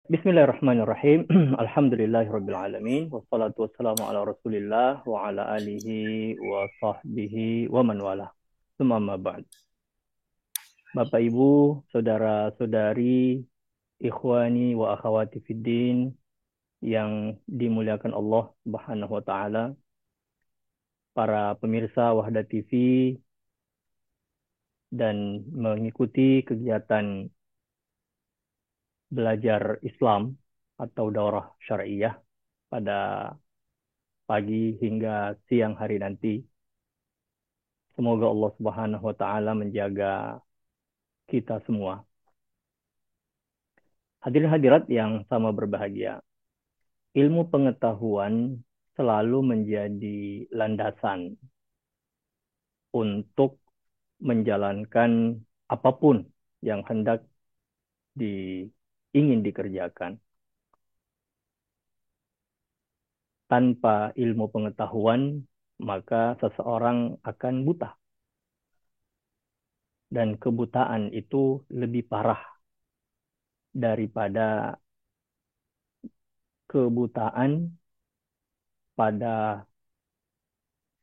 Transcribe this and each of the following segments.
Bismillahirrahmanirrahim. Alhamdulillahirrabbilalamin. Wassalatu wassalamu ala rasulillah wa ala alihi wa sahbihi wa man wala. Tsumma amma ba'd. Bapak Ibu, saudara-saudari, ikhwani wa akhwati fiddin yang dimuliakan Allah Subhanahu wa taala, para pemirsa Wahda TV dan mengikuti kegiatan belajar Islam atau daurah syariah pada pagi hingga siang hari nanti. Semoga Allah Subhanahu wa taala menjaga kita semua. Hadirin hadirat yang sama berbahagia. Ilmu pengetahuan selalu menjadi landasan untuk menjalankan apapun yang hendak ingin dikerjakan. Tanpa ilmu pengetahuan, maka seseorang akan buta. Dan kebutaan itu lebih parah daripada kebutaan pada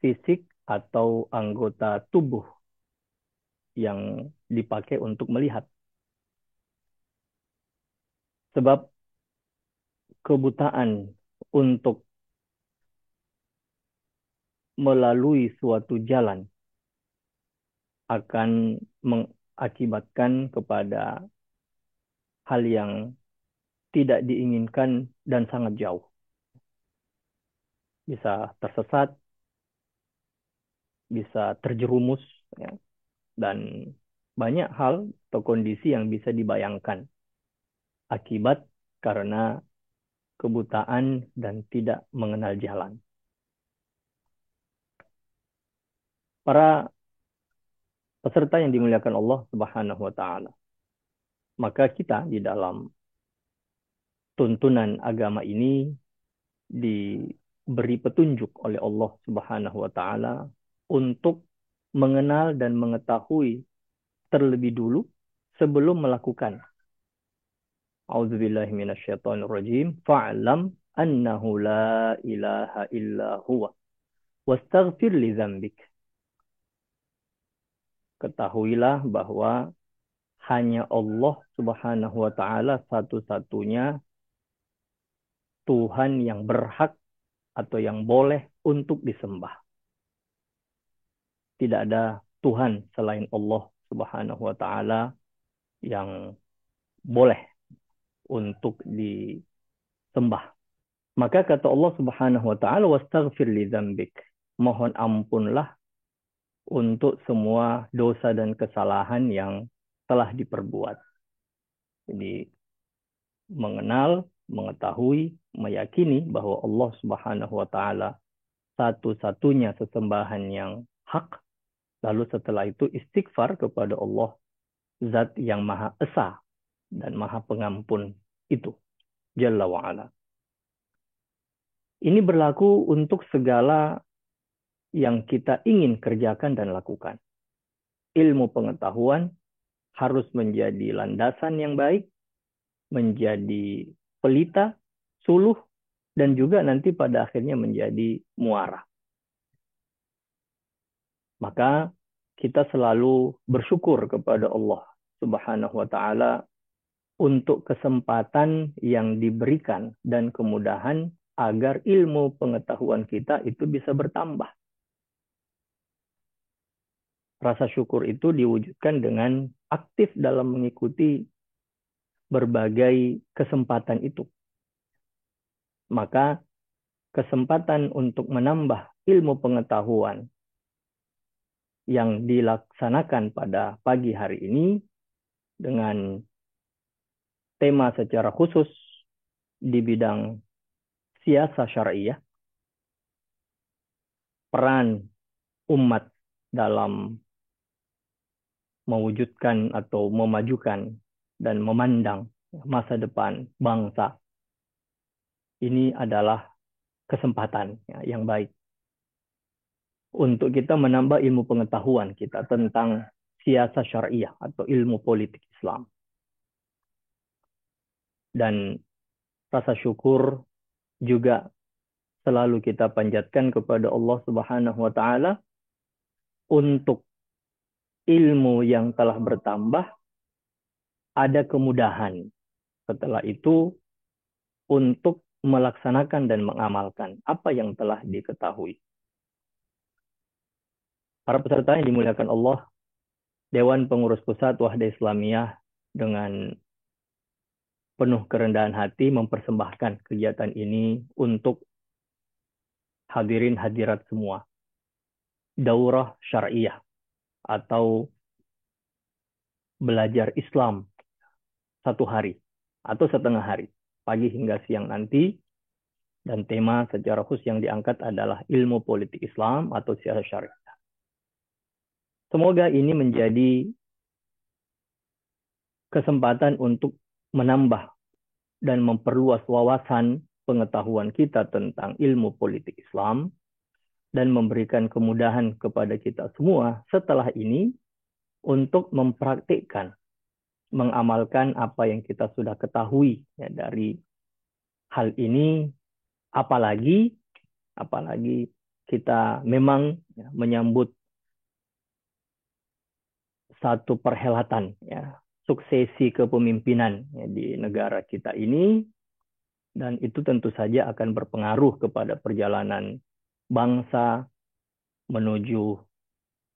fisik atau anggota tubuh yang dipakai untuk melihat. Sebab kebutaan untuk melalui suatu jalan akan mengakibatkan kepada hal yang tidak diinginkan dan sangat jauh. Bisa tersesat, bisa terjerumus, ya, dan banyak hal atau kondisi yang bisa dibayangkan akibat karena kebutaan dan tidak mengenal jalan. Para peserta yang dimuliakan Allah Subhanahu wa taala, maka kita di dalam tuntunan agama ini diberi petunjuk oleh Allah Subhanahu wa taala untuk mengenal dan mengetahui terlebih dulu sebelum melakukan. A'udzubillahi minasyaitonirrajim. Fa'lam annahu la ilaha illa huwa wastaghfir li dzambik. Ketahuilah bahwa hanya Allah Subhanahu wa taala satu-satunya Tuhan yang berhak atau yang boleh untuk disembah. Tidak ada Tuhan selain Allah Subhanahu wa taala yang boleh untuk disembah. Maka kata Allah Subhanahu wa taala, wastaghfir li dzambik. Mohon ampunlah untuk semua dosa dan kesalahan yang telah diperbuat. Jadi mengenal, mengetahui, meyakini bahwa Allah Subhanahu wa taala satu-satunya sesembahan yang hak. Lalu setelah itu istighfar kepada Allah, Zat yang Maha Esa dan Maha Pengampun itu, Jalla wa'ala. Ini berlaku untuk segala yang kita ingin kerjakan dan lakukan. Ilmu pengetahuan harus menjadi landasan yang baik, menjadi pelita, suluh, dan juga nanti pada akhirnya menjadi muara. Maka kita selalu bersyukur kepada Allah Subhanahu wa taala untuk kesempatan yang diberikan dan kemudahan agar ilmu pengetahuan kita itu bisa bertambah. Rasa syukur itu diwujudkan dengan aktif dalam mengikuti berbagai kesempatan itu. Maka kesempatan untuk menambah ilmu pengetahuan yang dilaksanakan pada pagi hari ini dengan tema secara khusus di bidang siasa syariah, peran umat dalam mewujudkan atau memajukan dan memandang masa depan bangsa. Ini adalah kesempatan yang baik untuk kita menambah ilmu pengetahuan kita tentang siasa syariah atau ilmu politik Islam. Dan rasa syukur juga selalu kita panjatkan kepada Allah Subhanahu wa taala untuk ilmu yang telah bertambah, ada kemudahan setelah itu untuk melaksanakan dan mengamalkan apa yang telah diketahui. Para peserta yang dimuliakan Allah, Dewan Pengurus Pusat Wahda Islamiyah dengan penuh kerendahan hati mempersembahkan kegiatan ini untuk hadirin hadirat semua. Daurah Syariah atau belajar Islam 1 hari atau setengah hari, pagi hingga siang nanti, dan tema secara khusus yang diangkat adalah ilmu politik Islam atau siasat syariah. Semoga ini menjadi kesempatan untuk menambah dan memperluas wawasan pengetahuan kita tentang ilmu politik Islam dan memberikan kemudahan kepada kita semua setelah ini untuk mempraktikkan, mengamalkan apa yang kita sudah ketahui ya, dari hal ini, apalagi kita memang ya, menyambut satu perhelatan ya, suksesi kepemimpinan ya, di negara kita ini, dan itu tentu saja akan berpengaruh kepada perjalanan bangsa menuju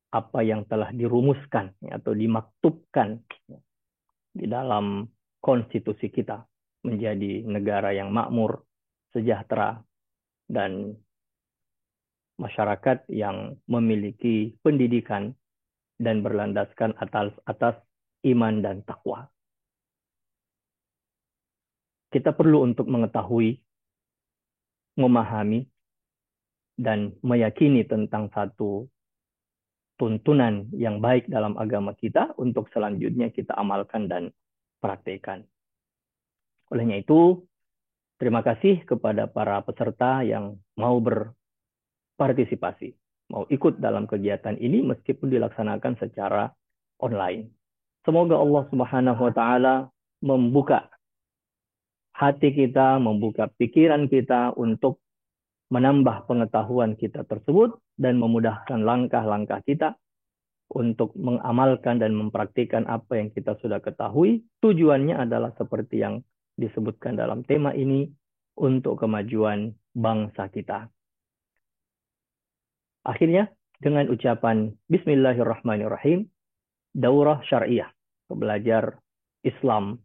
apa yang telah dirumuskan ya, atau dimaktubkan ya, di dalam konstitusi kita, menjadi negara yang makmur, sejahtera, dan masyarakat yang memiliki pendidikan dan berlandaskan atas iman dan takwa. Kita perlu untuk mengetahui, memahami, dan meyakini tentang satu tuntunan yang baik dalam agama kita untuk selanjutnya kita amalkan dan praktekkan. Olehnya itu, terima kasih kepada para peserta yang mau berpartisipasi, mau ikut dalam kegiatan ini meskipun dilaksanakan secara online. Semoga Allah Subhanahu wa taala membuka hati kita, membuka pikiran kita untuk menambah pengetahuan kita tersebut dan memudahkan langkah-langkah kita untuk mengamalkan dan mempraktikkan apa yang kita sudah ketahui. Tujuannya adalah seperti yang disebutkan dalam tema ini, untuk kemajuan bangsa kita. Akhirnya, dengan ucapan Bismillahirrahmanirrahim, Daurah Syariah, belajar Islam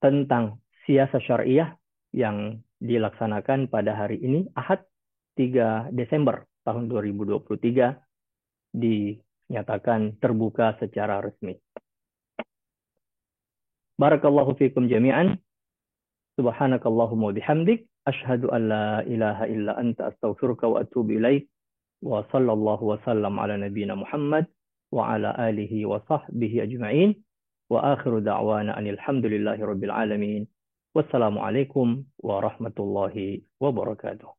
tentang siasat syariah yang dilaksanakan pada hari ini, Ahad 3 Desember tahun 2023, dinyatakan terbuka secara resmi. Barakallahu fikum jami'an. Subhanakallahumma bihamdik. Ashhadu an la ilaha illa anta astaghfiruka wa atubu ilaik. Wa sallallahu wa sallam ala nabiyina Muhammad wa ala alihi wa sahbihi ajma'in. Wa akhiru da'wana anil hamdulillahi rabbil alamin. Wassalamualaikum warahmatullahi wabarakatuh.